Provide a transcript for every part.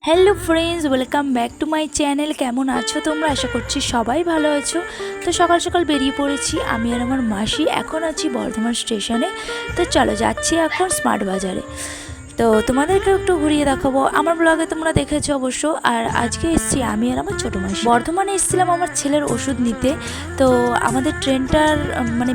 Hello friends, welcome back to my channel. কেমন আছো তোমরা? আশা করছি সবাই ভালো আছো। তো সকাল সকাল বেরিয়ে পড়েছি আমি আর আমার মাসি। এখন আছি বর্ধমান স্টেশনে। তো চলো যাচ্ছি এখন স্মার্ট বাজারে। তো তোমাদেরকে একটু ঘুরিয়ে দেখাবো। আমার ব্লগে তোমরা দেখেছো অবশ্য। আর আজকে এসেছি আমি আর আমার ছোটো মাসি। বর্ধমানে এসেছিলাম আমার ছেলের ওষুধ নিতে। তো আমাদের ট্রেনটার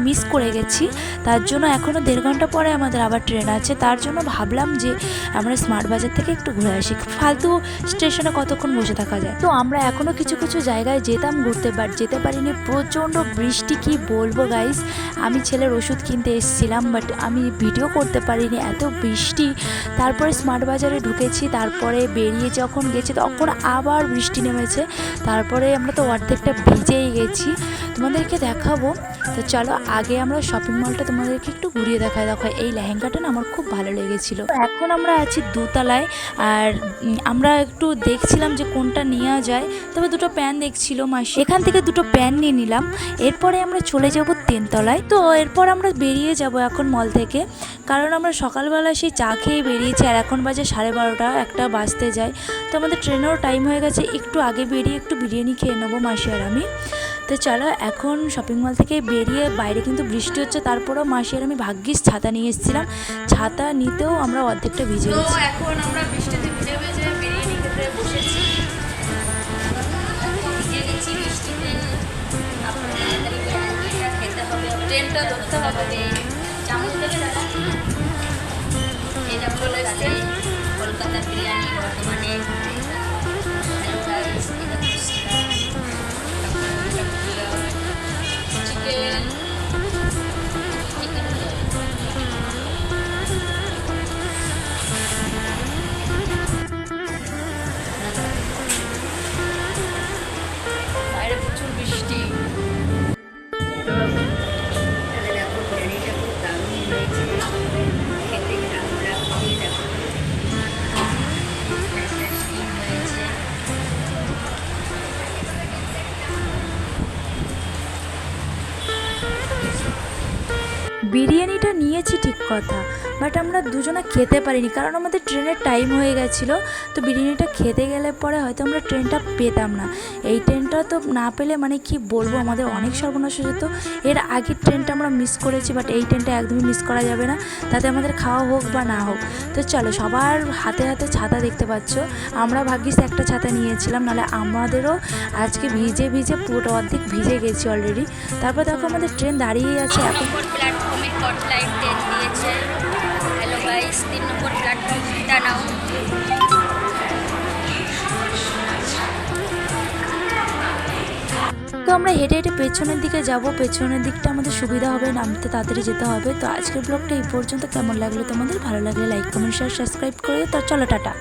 মিস করে গেছি, তার জন্য এখনও 1.5 ঘন্টা পরে আমাদের আবার ট্রেন আছে। তার জন্য ভাবলাম যে আমরা স্মার্ট বাজার থেকে একটু ঘুরে আসি। ফালতু স্টেশনে কতক্ষণ বসে থাকা যায়। তো আমরা এখনও কিছু কিছু জায়গায় যেতাম ঘুরতে, বাট যেতে পারিনি। প্রচণ্ড বৃষ্টি, কি বলবো গাইস। আমি ছেলের ওষুধ কিনতে এসেছিলাম, বাট আমি ভিডিও করতে পারিনি, এত বৃষ্টি। তারপরে স্মার্ট বাজারে ঢুকেছি, তারপরে বেরিয়ে যখন গেছি তখন আবার বৃষ্টি নেমেছে। তারপরে আমরা তো অর্ধেকটা ভিজেই গেছি, তোমাদেরকে দেখাবো। তো চলো আগে আমরা শপিং মলটা তোমাদেরকে একটু ঘুরিয়ে দেখো। এই লেহেঙ্গাটা না আমার খুব ভালো লেগেছিল। এখন আমরা আছি দোতলায়, আর আমরা একটু দেখছিলাম যে কোনটা নেওয়া যায়। তবে দুটো প্যান্ট দেখছিল মাসি, এখান থেকে দুটো প্যান্ট নিয়ে নিলাম। এরপরে আমরা চলে যাব 3 তলায়। তো এরপর আমরা বেরিয়ে যাব এখন মল থেকে, কারণ আমরা সকালবেলা সেই চা খেয়ে বেরিয়েছি, আর এখন বাজে 12:30, 1টা বাজতে যায়। তো আমাদের ট্রেনেরও টাইম হয়ে গেছে, একটু আগে বেরিয়ে একটু বিরিয়ানি খেয়ে নেবো মাসি আর আমি। তো চলো এখন শপিং মল থেকে বেরিয়ে, বাইরে কিন্তু বৃষ্টি হচ্ছে, তারপরেও মাসি আর আমি ভাগ্যিস ছাতা নিয়ে এসেছিলাম। ছাতা নিতেও আমরা অর্ধেকটা ভিজে গেছি। এখন আমরা বৃষ্টিতে ভিজে ভিজে বিরিয়ানি খেতে বসেছি। ভিজে গেছি বৃষ্টিতে, খেতে হবে, ট্রেনটা ধরতে হবে। চামচ দেবে দাদা? এটা চলে এসছে কলকাতার বিরিয়ানি বর্ধমানে। চিকেন বাইরে প্রচুর বৃষ্টি। বিরিয়ানিটা নিয়েছি ঠিক কথা, বাট আমরা দুজনে খেতে পারিনি, কারণ আমাদের ট্রেনের টাইম হয়ে গেছিলো। তো বিরিয়ানিটা খেতে গেলে পরে হয়তো আমরা ট্রেনটা পেতাম না। এই ট্রেনটা তো না পেলে কি বলবো, আমাদের অনেক সর্বনাশ হয়ে যেত। এর আগের ট্রেনটা আমরা মিস করেছি, বাট এই ট্রেনটা একদমই মিস করা যাবে না, তাতে আমাদের খাওয়া হোক বা না হোক। তো চলো, সবার হাতে হাতে ছাতা দেখতে পাচ্ছ। আমরা ভাগ্যিস একটা ছাতা নিয়েছিলাম, নাহলে আমাদেরও আজকে ভিজে ভিজে পুরো অর্ধেক ভিজে গেছি অলরেডি। তারপর দেখো আমাদের ট্রেন দাঁড়িয়েই আছে এখন। প্ল্যাটফর্মে হট লাইট দিয়েছে। হ্যালো গাইস, 3 নম্বর প্ল্যাটফর্মটা নাও। তো আমরা হেঁটে হেঁটে পেছনের দিকে যাব। পেছনের দিকটা আমাদের সুবিধা হবে, নামতে তাড়াতাড়ি যেতে হবে। তো আজকের ব্লগটা এই পর্যন্ত। কেমন লাগলো তোমাদের? ভালো লাগলে লাইক, কমেন্ট, শেয়ার, সাবস্ক্রাইব করে। তো চলো টাটা।